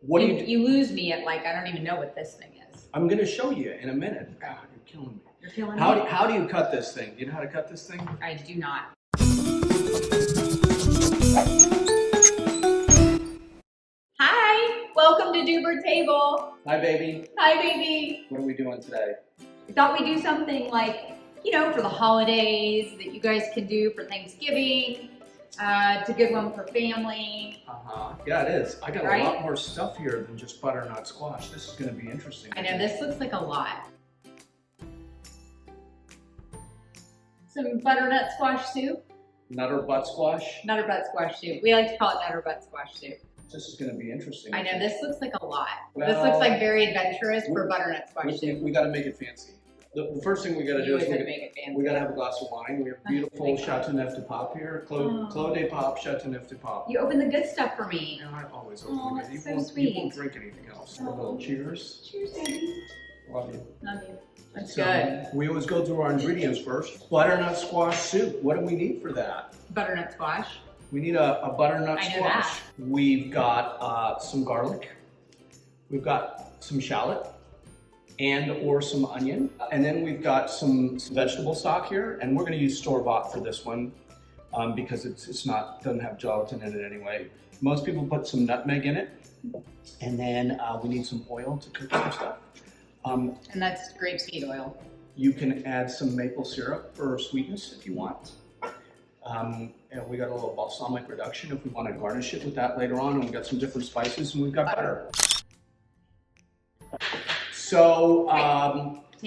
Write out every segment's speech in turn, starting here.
What do you lose me at like, I don't even know what this thing is. I'm going to show you in a minute. God, you're killing me. You're killing me? How do you cut this thing? Do you know how to cut this thing? I do not. Hi, welcome to Deuber Table. Hi, baby. Hi, baby. What are we doing today? We thought we'd do something like, you know, for the holidays that you guys can do for Thanksgiving. It's a good one for family. Yeah, it is. I got Right? a lot more stuff here than just butternut squash. This is going to be interesting. I know, this looks like a lot. Some butternut squash soup. Nutter butt squash. Nutter butt squash soup. We like to call it nutter butt squash soup. This is going to be interesting. I know, this looks like a lot. Well, this looks like very adventurous for butternut squash soup. We got to make it fancy. The first thing we got to do You is would make it fancy. we got to have a glass of wine. We have beautiful Chateauneuf de Pop here. Clos de Pop, Chateauneuf de Pop. You open the good stuff for me. And I always Oh, open it. that's You so won't, sweet. You won't drink anything else. A little cheers. Cheers, baby. Love you. Love you. That's So, good. we always go through our ingredients first. Butternut squash soup. What do we need for that? Butternut squash. We need a butternut I know squash. that. We've got some garlic. We've got some shallot and or some onion. And then we've got some vegetable stock here. And we're gonna use store-bought for this one because doesn't have gelatin in it anyway. Most people put some nutmeg in it. And then we need some oil to cook some stuff. And that's grapeseed oil. You can add some maple syrup for sweetness if you want. And we got a little balsamic reduction if we want to garnish it with that later on. And we've got some different spices and we've got butter. So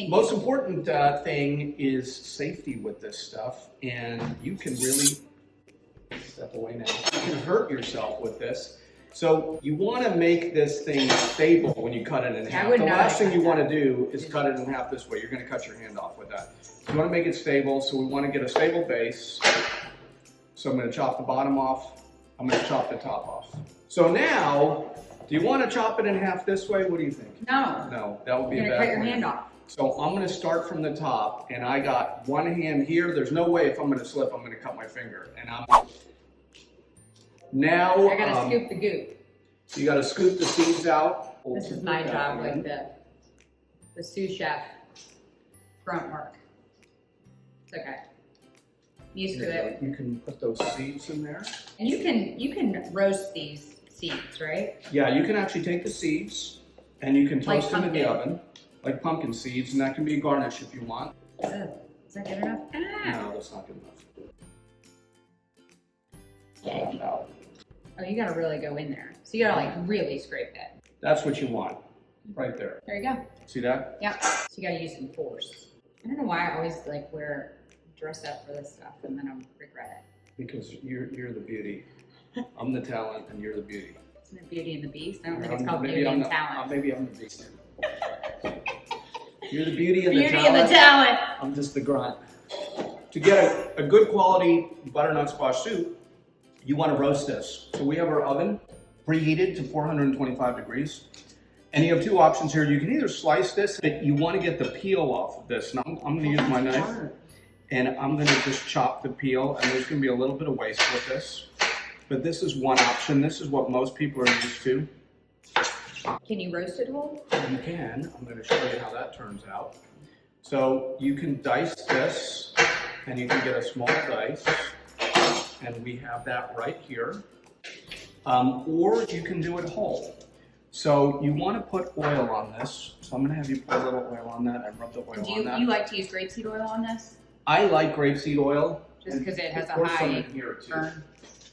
most important thing is safety with this stuff. And you can really, step away now, you can hurt yourself with this. So you want to make this thing stable when you cut it in half. The last thing you want to do is cut it in half this way. You're going to cut your hand off with that. You want to make it stable, so we want to get a stable base. So I'm going to chop the bottom off. I'm going to chop the top off. So now, do you want to chop it in half this way? What do you think? No. No, that would be a bad You're going to cut your plan. hand off. So I'm going to start from the top, and I got one hand here. There's no way if I'm going to slip, I'm going to cut my finger. And now, I gotta scoop the goop. You gotta scoop the seeds out. This is my job, like the sous chef grunt work. It's okay. Used to it. You can put those seeds in there. And you can roast these seeds, right? Yeah, you can actually take the seeds and you can toast them in the oven, like pumpkin seeds, and that can be a garnish if you want. Is that good enough? No, that's not good enough. Oh, you gotta really go in there. So you gotta like really scrape it. That's what you want, right there. There you go. See that? Yep. So you gotta use some force. I don't know why I always like dress up for this stuff and then I regret it. Because you're the beauty. I'm the talent and you're the beauty. Isn't it Beauty and the Beast? I don't think it's called Beauty and Talent. Maybe I'm the beast. You're the beauty and the talent. Beauty and the talent. I'm just the grunt. To get a good quality butternut squash soup, you want to roast this. So we have our oven preheated to 425 degrees. And you have two options here. You can either slice this, but you want to get the peel off of this. Now I'm going to use my knife and I'm going to just chop the peel, and there's going to be a little bit of waste with this. But this is one option. This is what most people are used to. Can you roast it whole? You can. I'm going to show you how that turns out. So you can dice this, and you can get a small dice. And we have that right here. Or you can do it whole. So you want to put oil on this. So I'm going to have you put a little oil on that and rub the oil on that. Do you like to use grapeseed oil on this? I like grapeseed oil. Just because it has a some high in here too. burn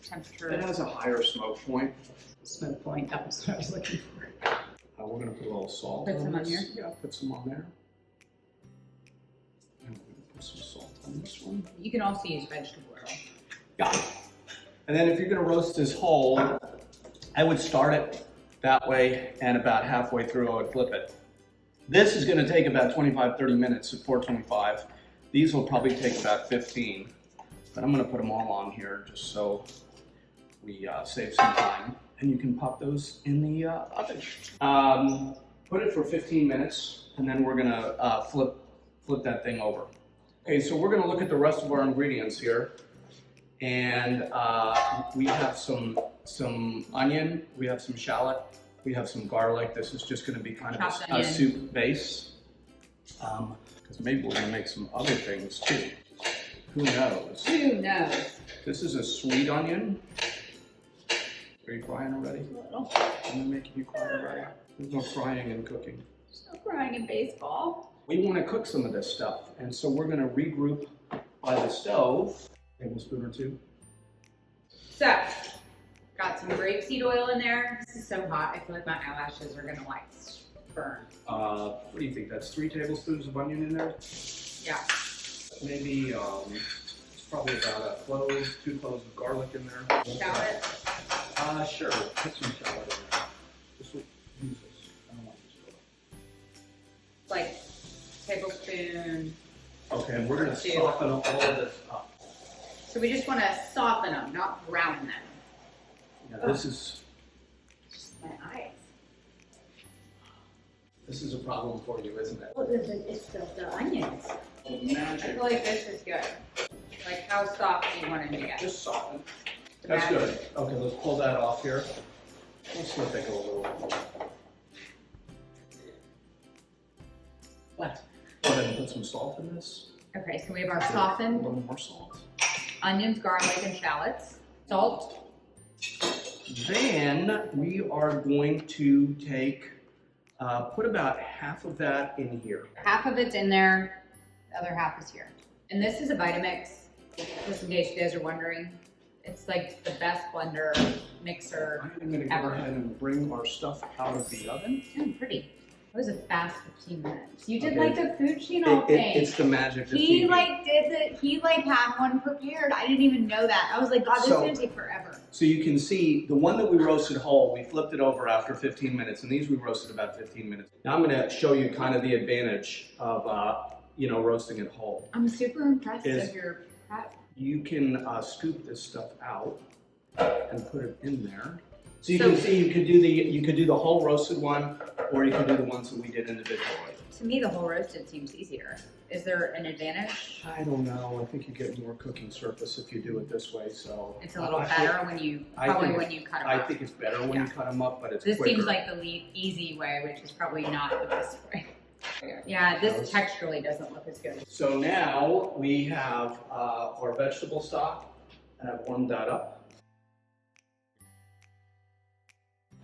temperature. It has a higher smoke point. Smoke point, that was what I was looking for. We're going to put a little salt Put on some on this. here? Yeah, put some on there. And we're going to put some salt on this one. You can also use vegetable oil. Got it. And then if you're going to roast this whole, I would start it that way, and about halfway through I would flip it. This is going to take about 25-30 minutes at 425. These will probably take about 15. But I'm going to put them all on here just so we save some time. And you can pop those in the oven. Put it for 15 minutes, and then we're going to flip that thing over. Okay, so we're going to look at the rest of our ingredients here. And we have some onion, we have some shallot, We have some garlic. This is just gonna be kind of Chopped a onion. soup base. Because maybe we're gonna make some other things too. Who knows? Who knows? This is a sweet onion. Are you crying already? A little. I'm making you cry already. There's no crying in cooking. There's no crying in baseball. We want to cook some of this stuff, and so we're going to regroup by the stove. Tablespoon or two. So, got some grapeseed oil in there. This is so hot. I feel like my eyelashes are gonna like burn. What do you think? That's 3 tablespoons of onion in there. Yeah. Maybe it's probably about a clove, 2 cloves of garlic in there. Shallot. Sure. Put some shallot in there. This will use this. I don't want this. Like tablespoon. Okay, and we're going to 2. soften all of this up. So we just want to soften them, not brown them. Yeah, this is Just my eyes. a problem for you, isn't it? Well, it's the onions. I Magic. feel like this is good. Like how soft do you want it to get? Just soften. The That's magic. good. Okay, let's pull that off here. Let's let that go a little. What? Go ahead and put some salt in this. Okay, so we have our A softened little more salt. onions, garlic, and shallots. Salt. Then we are going to take, put about half of that in here. Half of it's in there, the other half is here. And this is a Vitamix, just in case you guys are wondering. It's like the best blender mixer. I'm going to go Ever. ahead and bring our stuff out of the oven. Pretty. It was a fast 15 minutes. You did Okay. like the food chino thing. It's the magic of He TV. like did it. He like had one prepared. I didn't even know that. I was like, God, this is So- gonna take forever. So you can see the one that we roasted whole, we flipped it over after 15 minutes, and these we roasted about 15 minutes. Now I'm going to show you kind of the advantage of, roasting it whole. I'm super impressed Is- with your prep. You can scoop this stuff out and put it in there. So you So- can see you could do the whole roasted one, or you can do the ones that we did individually. To me, the whole roasted seems easier. Is there an advantage? I don't know. I think you get more cooking surface if you do it this way. So It's a little I better when you when you cut them I up. think it's better when you cut them up, but it's This quicker. seems like the easy way, which is probably not the best way. Yeah, this texturally doesn't look as good. So now we have our vegetable stock, and I've warmed that up.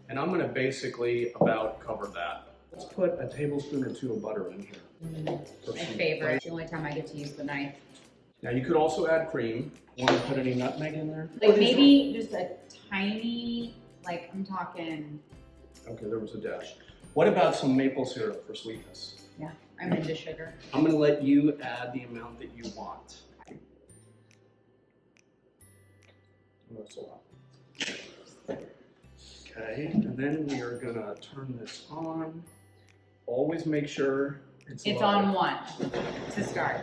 And I'm going to basically about cover that. Let's put a tablespoon or 2 of butter in here. For My some favorite. flavor. It's the only time I get to use the knife. Now you could also add cream. Want to put any nutmeg in there? Like maybe just a tiny, like I'm talking. Okay, there was a dash. What about some maple syrup for sweetness? Yeah, I'm into sugar. I'm going to let you add the amount that you want. Oh, that's a lot. Okay, and then we are going to turn this on. Always make sure it's low. On 1 to start.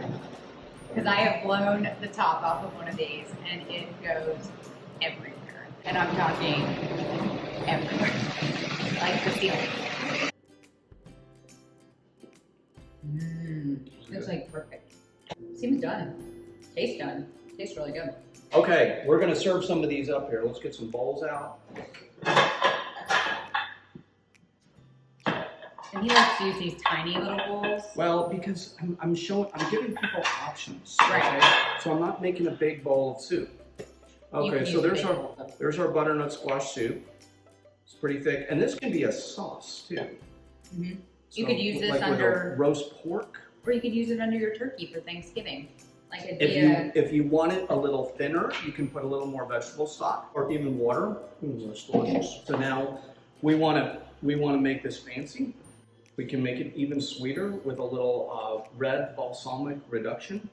Because I have blown the top off of one of these and it goes everywhere. And I'm talking everywhere. Like the ceiling. Looks like perfect. Seems done. Tastes done. Tastes really good. Okay, we're going to serve some of these up here. Let's get some bowls out. And he likes to use these tiny little bowls. Well, because I'm giving people options. Right. Okay? So I'm not making a big bowl of soup. You Okay, can so use there's the our big bowl. there's our butternut squash soup. It's pretty thick, and this can be a sauce too. Mhm. You could use this like with under- a roast pork. Or you could use it under your turkey for Thanksgiving. Like it'd If be you if you want it a little thinner, you can put a little more vegetable stock or even water. That's delicious. So now we want to make this fancy. We can make it even sweeter with a little red balsamic reduction.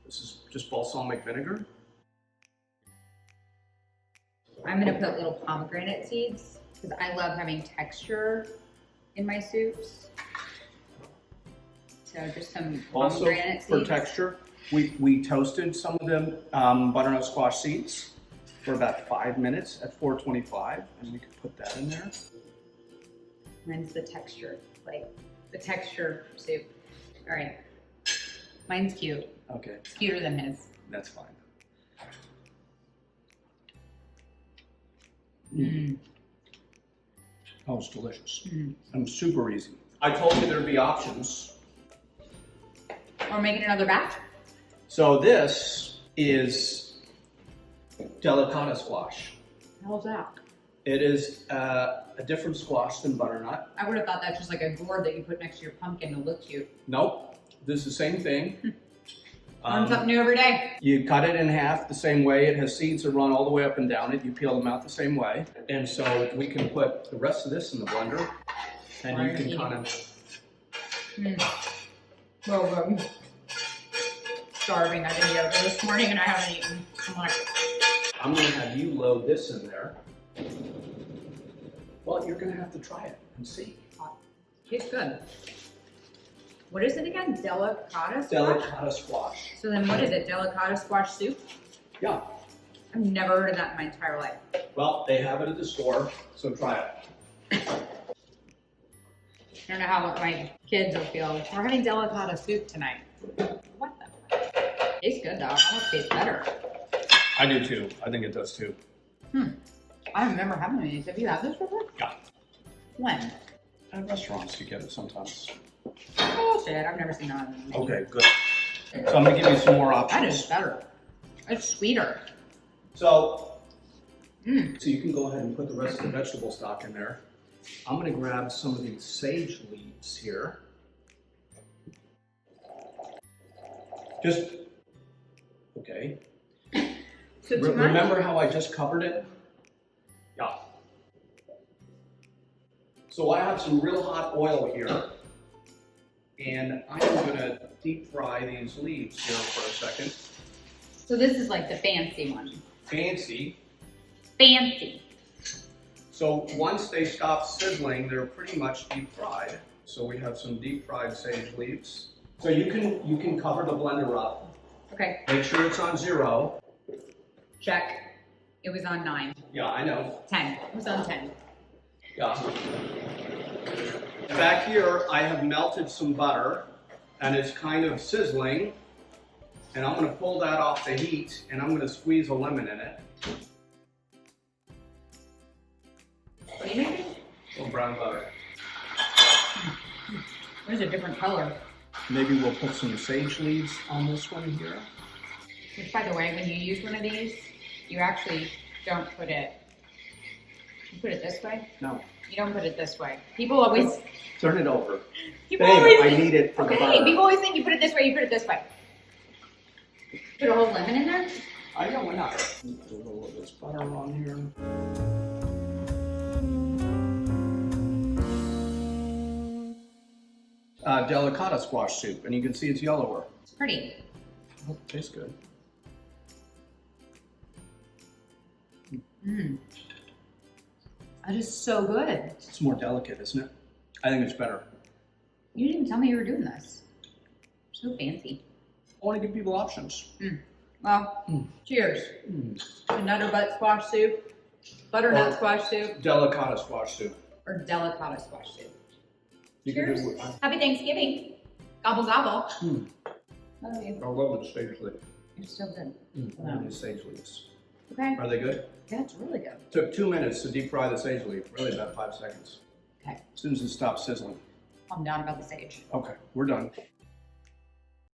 This is just balsamic vinegar. I'm gonna put little pomegranate seeds because I love having texture in my soups. So just some Also, pomegranate for seeds. texture, we toasted some of them butternut squash seeds for about 5 minutes at 425, and we could put that in there. Mine's the texture, like the texture soup. All right, mine's cute. Okay, It's cuter than his. that's fine. Oh, it's delicious. Mm. And super easy. I told you there'd be options. Or making another batch? So this is Delicata squash. How's that? It is a different squash than butternut. I would have thought that's just like a gourd that you put next to your pumpkin to look cute. Nope, this is the same thing. Learn something new every day. You cut it in half the same way. It has seeds that run all the way up and down it. You peel them out the same way. And so we can put the rest of this in the blender, and you can kind of... Well, starving. I didn't eat over this morning and I haven't eaten. I'm going to have you load this in there. Well, you're going to have to try it and see. Tastes good. What is it again? Delicata squash? Delicata squash. So then what is it? Delicata squash soup? Yeah. I've never heard of that in my entire life. Well, they have it at the store, so try it. I don't know how my kids will feel. We're having delicata soup tonight. What the? Tastes good though. I almost tastes better. I do too. I think it does too. I don't remember having these. Have you had this before? Yeah. When? At restaurants, you get it sometimes. Oh shit, I've never seen that. Okay, good. So I'm gonna give you some more That options. is better. It's sweeter. So you can go ahead and put the rest of the vegetable stock in there. I'm gonna grab some of these sage leaves here. Just, okay. So tonight, Remember how I just covered it? Yeah. So I have some real hot oil here, and I'm gonna deep fry these leaves here for a second. so this is like the fancy one. Fancy. Fancy. So once they stop sizzling, they're pretty much deep fried. So we have some deep fried sage leaves. So you can cover the blender up. Okay, Make sure it's on 0. check. It was on 9. Yeah, I know. 10. It was on 10. Yeah. Back here, I have melted some butter, and it's kind of sizzling. And I'm going to pull that off the heat, and I'm going to squeeze a lemon in it. What are you making? A little brown butter. There's a different color. Maybe we'll put some sage leaves on this one here. Which, by the way, when you use one of these, you actually don't put it. You put it this way? No. You don't put it this way. People always. Turn it over. People Babe, always I think, need it for the okay, butter. people always think you put it this way. You put it this way. Put a whole lemon in there. I know, why not? Put a little of this butter on here. Delicata squash soup, and you can see it's yellower. It's pretty. Oh, it tastes good. That is so good. It's more delicate, isn't it? I think it's better. You didn't even tell me you were doing this. So fancy. I want to give people options. Well, cheers. To Nutter Butt Squash Soup, Butternut Squash Soup, Delicata squash soup. or Delicata Squash Soup. You Cheers. can do Happy Thanksgiving. Gobble gobble. Love you. I love the sage leaves. It's so good. I love the sage leaves. Okay. Are they good? Yeah, it's really good. Took 2 minutes to deep fry the sage leaf. Really about 5 seconds. Okay. As soon as it stops sizzling. I'm down about the sage. Okay, we're done.